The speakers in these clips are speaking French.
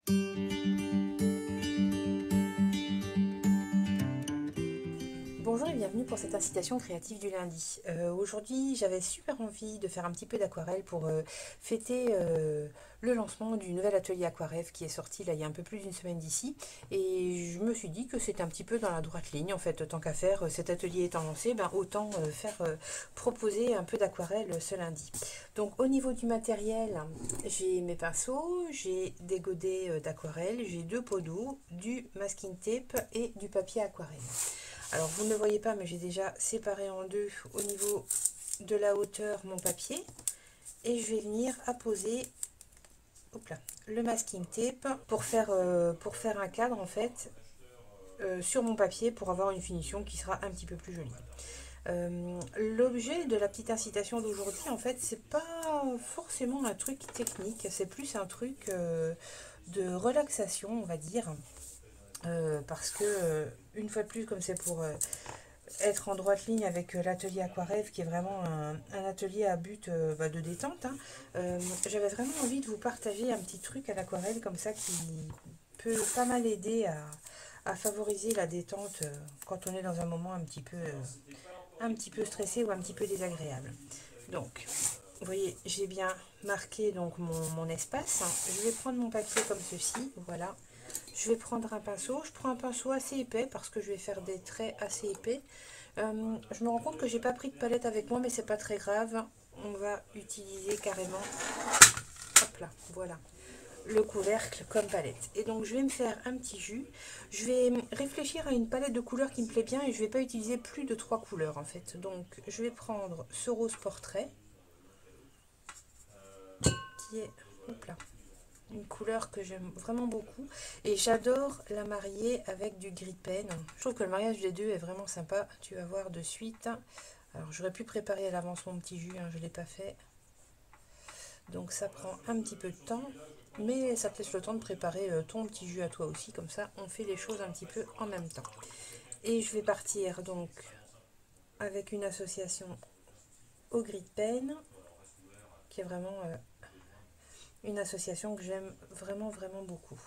Bonjour et bienvenue pour cette incitation créative du lundi. Aujourd'hui, j'avais super envie de faire un petit peu d'aquarelle pour fêter le lancement du nouvel atelier Aquareve qui est sorti là il y a un peu plus d'une semaine d'ici. Et je me suis dit que c'était un petit peu dans la droite ligne en fait, tant qu'à faire, cet atelier étant lancé, ben, autant faire proposer un peu d'aquarelle ce lundi. Donc au niveau du matériel, j'ai mes pinceaux, j'ai des godets d'aquarelle, j'ai deux pots d'eau, du masking tape et du papier aquarelle. Alors vous ne le voyez pas mais j'ai déjà séparé en deux au niveau de la hauteur mon papier et je vais venir apposer hop là, le masking tape pour faire un cadre en fait sur mon papier pour avoir une finition qui sera un petit peu plus jolie. L'objet de la petite incitation d'aujourd'hui en fait c'est pas forcément un truc technique, c'est plus un truc de relaxation on va dire. Parce que une fois de plus comme c'est pour être en droite ligne avec l'atelier Aquareve qui est vraiment un atelier à but de détente, hein. J'avais vraiment envie de vous partager un petit truc à l'aquarelle comme ça qui peut pas mal aider à favoriser la détente quand on est dans un moment un petit peu stressé ou un petit peu désagréable. Donc, vous voyez, j'ai bien marqué donc mon espace. Je vais prendre mon papier comme ceci, voilà. Je vais prendre un pinceau. Je prends un pinceau assez épais parce que je vais faire des traits assez épais. Je me rends compte que j'ai pas pris de palette avec moi, mais c'est pas très grave. On va utiliser carrément, hop là, voilà, le couvercle comme palette. Et donc je vais me faire un petit jus. Je vais réfléchir à une palette de couleurs qui me plaît bien et je vais pas utiliser plus de 3 couleurs en fait. Donc je vais prendre ce rose portrait qui est, hop là, une couleur que j'aime vraiment beaucoup et j'adore la marier avec du gris pen. Je trouve que le mariage des deux est vraiment sympa, tu vas voir de suite. Alors j'aurais pu préparer à l'avance mon petit jus, hein, je ne l'ai pas fait, donc ça prend un petit peu de temps, mais ça te laisse le temps de préparer ton petit jus à toi aussi, comme ça on fait les choses un petit peu en même temps. Et je vais partir donc avec une association au gris pen qui est vraiment une association que j'aime vraiment beaucoup.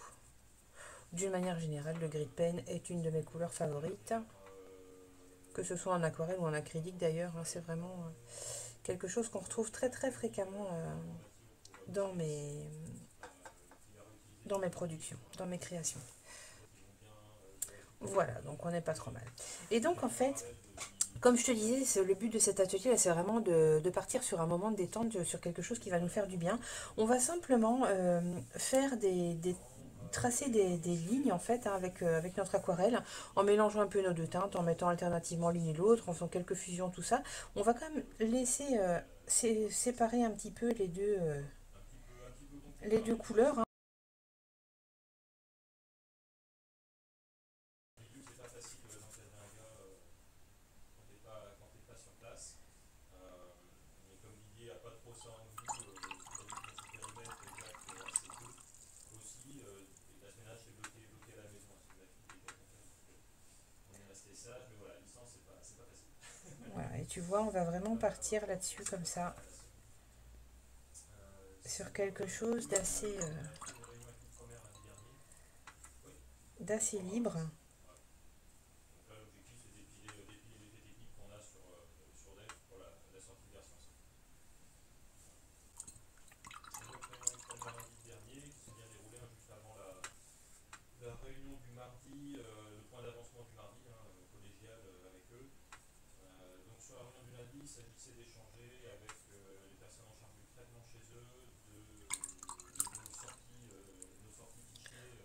D'une manière générale, le gris pen est une de mes couleurs favorites, que ce soit en aquarelle ou en acrylique d'ailleurs, hein, c'est vraiment quelque chose qu'on retrouve très fréquemment dans dans mes productions, dans mes créations. Voilà, donc on n'est pas trop mal. Et donc en fait, comme je te disais, le but de cet atelier, c'est vraiment de partir sur un moment de détente, sur quelque chose qui va nous faire du bien. On va simplement faire tracer des lignes en fait, hein, avec notre aquarelle, en mélangeant un peu nos deux teintes, en mettant alternativement l'une et l'autre, en faisant quelques fusions, tout ça. On va quand même laisser séparer un petit peu les deux couleurs, hein. Voilà, et tu vois, on va vraiment partir là-dessus comme ça, sur quelque chose d'assez libre.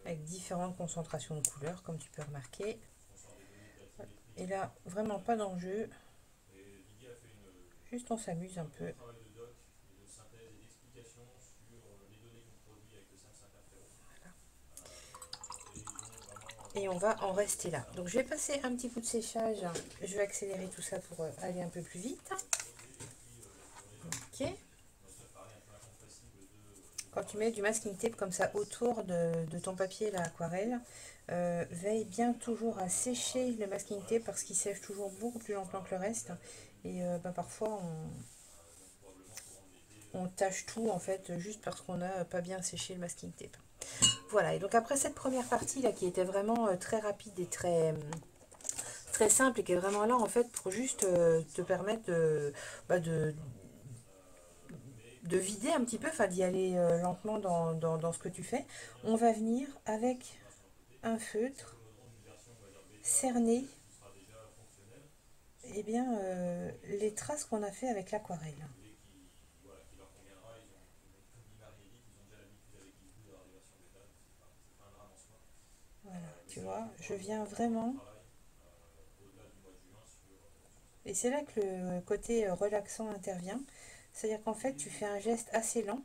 Avec différentes concentrations de couleurs, comme tu peux remarquer. Et là, vraiment pas d'enjeu, juste on s'amuse un peu. Et on va en rester là. Donc je vais passer un petit coup de séchage. Je vais accélérer tout ça pour aller un peu plus vite. Ok. Quand tu mets du masking tape comme ça autour de ton papier, l'aquarelle, veille bien toujours à sécher le masking tape parce qu'il sèche toujours beaucoup plus lentement que le reste. Et parfois on tâche tout en fait juste parce qu'on n'a pas bien séché le masking tape. Voilà, et donc après cette première partie là qui était vraiment très rapide et très simple et qui est vraiment là en fait pour juste te permettre bah, de vider un petit peu, enfin d'y aller lentement dans ce que tu fais, on va venir avec un feutre cerner eh bien, les traces qu'on a fait avec l'aquarelle. Voilà, tu vois, je viens vraiment. Et c'est là que le côté relaxant intervient. C'est-à-dire qu'en fait, tu fais un geste assez lent,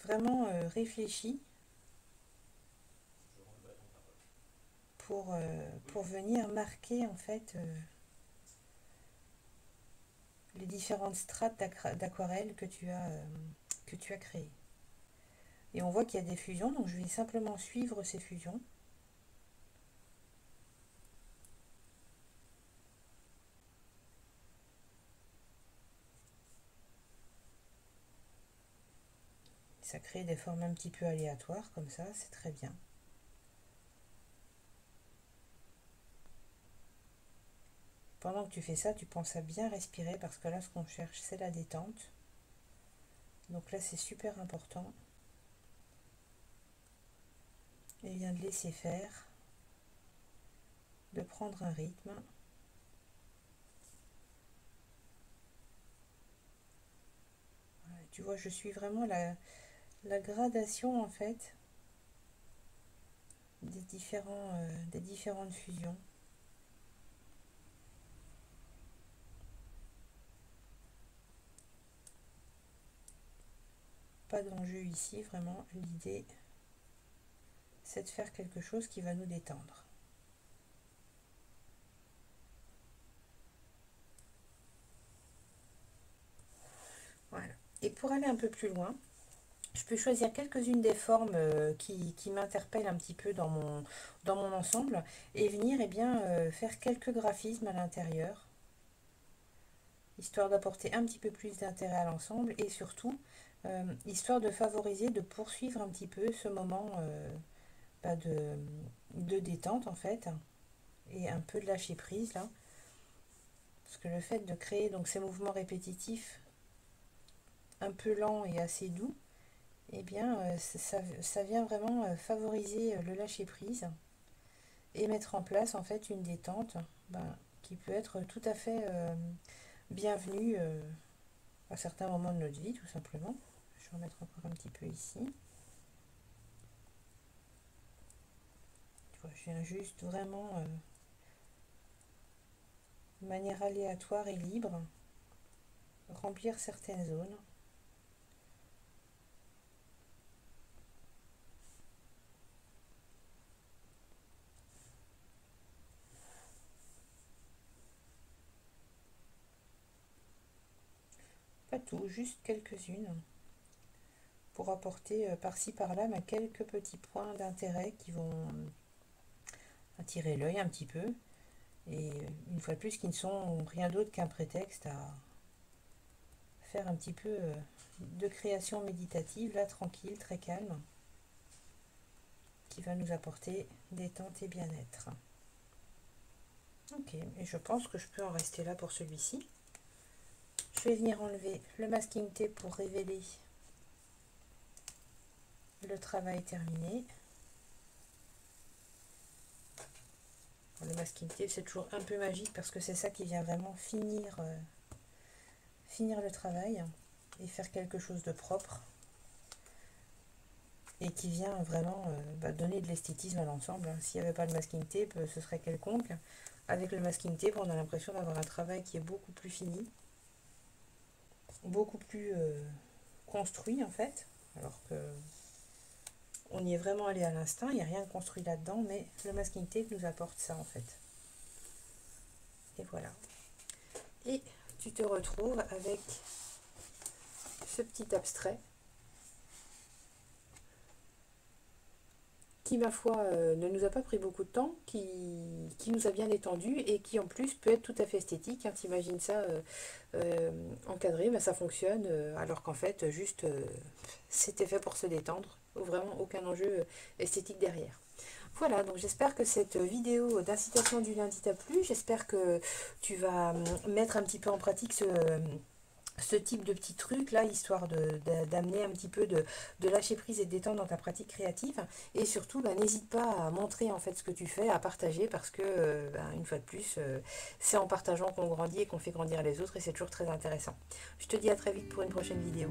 vraiment réfléchi, pour venir marquer en fait les différentes strates d'aquarelle que tu as créées. Et on voit qu'il y a des fusions, donc je vais simplement suivre ces fusions. Ça crée des formes un petit peu aléatoires comme ça, c'est très bien. Pendant que tu fais ça, tu penses à bien respirer parce que là, ce qu'on cherche, c'est la détente. Donc là, c'est super important. Et bien de laisser faire, de prendre un rythme. Tu vois, je suis vraiment la gradation en fait des différentes fusions. Pas d'enjeu ici, vraiment. L'idée, c'est de faire quelque chose qui va nous détendre. Voilà. Et pour aller un peu plus loin, je peux choisir quelques-unes des formes qui m'interpellent un petit peu dans mon ensemble et venir eh bien, faire quelques graphismes à l'intérieur, histoire d'apporter un petit peu plus d'intérêt à l'ensemble et surtout, histoire de favoriser, de poursuivre un petit peu ce moment bah, de détente en fait et un peu de lâcher prise là. Parce que le fait de créer donc ces mouvements répétitifs un peu lents et assez doux, eh bien, ça vient vraiment favoriser le lâcher-prise et mettre en place en fait une détente ben, qui peut être tout à fait bienvenue à certains moments de notre vie, tout simplement. Je vais en mettre encore un petit peu ici. Tu vois, je viens juste vraiment de manière aléatoire et libre remplir certaines zones. Pas tout, juste quelques-unes pour apporter par-ci par-là quelques petits points d'intérêt qui vont attirer l'œil un petit peu. Et une fois de plus, qui ne sont rien d'autre qu'un prétexte à faire un petit peu de création méditative, là, tranquille, très calme, qui va nous apporter détente et bien-être. Ok, et je pense que je peux en rester là pour celui-ci. Je vais venir enlever le masking tape pour révéler le travail terminé. Le masking tape, c'est toujours un peu magique parce que c'est ça qui vient vraiment finir le travail et faire quelque chose de propre et qui vient vraiment donner de l'esthétisme à l'ensemble. S'il n'y avait pas de masking tape, ce serait quelconque. Avec le masking tape, on a l'impression d'avoir un travail qui est beaucoup plus fini, beaucoup plus construit en fait, alors que on y est vraiment allé à l'instinct, il n'y a rien de construit là-dedans, mais le masking tape nous apporte ça en fait. Et voilà. Et tu te retrouves avec ce petit abstrait qui, ma foi, ne nous a pas pris beaucoup de temps, qui nous a bien détendu et qui en plus peut être tout à fait esthétique. Hein. T'imagines ça encadré, mais ça fonctionne, alors qu'en fait, juste, c'était fait pour se détendre. Vraiment aucun enjeu esthétique derrière. Voilà, donc j'espère que cette vidéo d'incitation du lundi t'a plu. J'espère que tu vas mettre un petit peu en pratique ce type de petits trucs là, histoire d'amener un petit peu de lâcher prise et de détente dans ta pratique créative. Et surtout, bah, n'hésite pas à montrer en fait ce que tu fais, à partager, parce que bah, une fois de plus, c'est en partageant qu'on grandit et qu'on fait grandir les autres, et c'est toujours très intéressant. Je te dis à très vite pour une prochaine vidéo.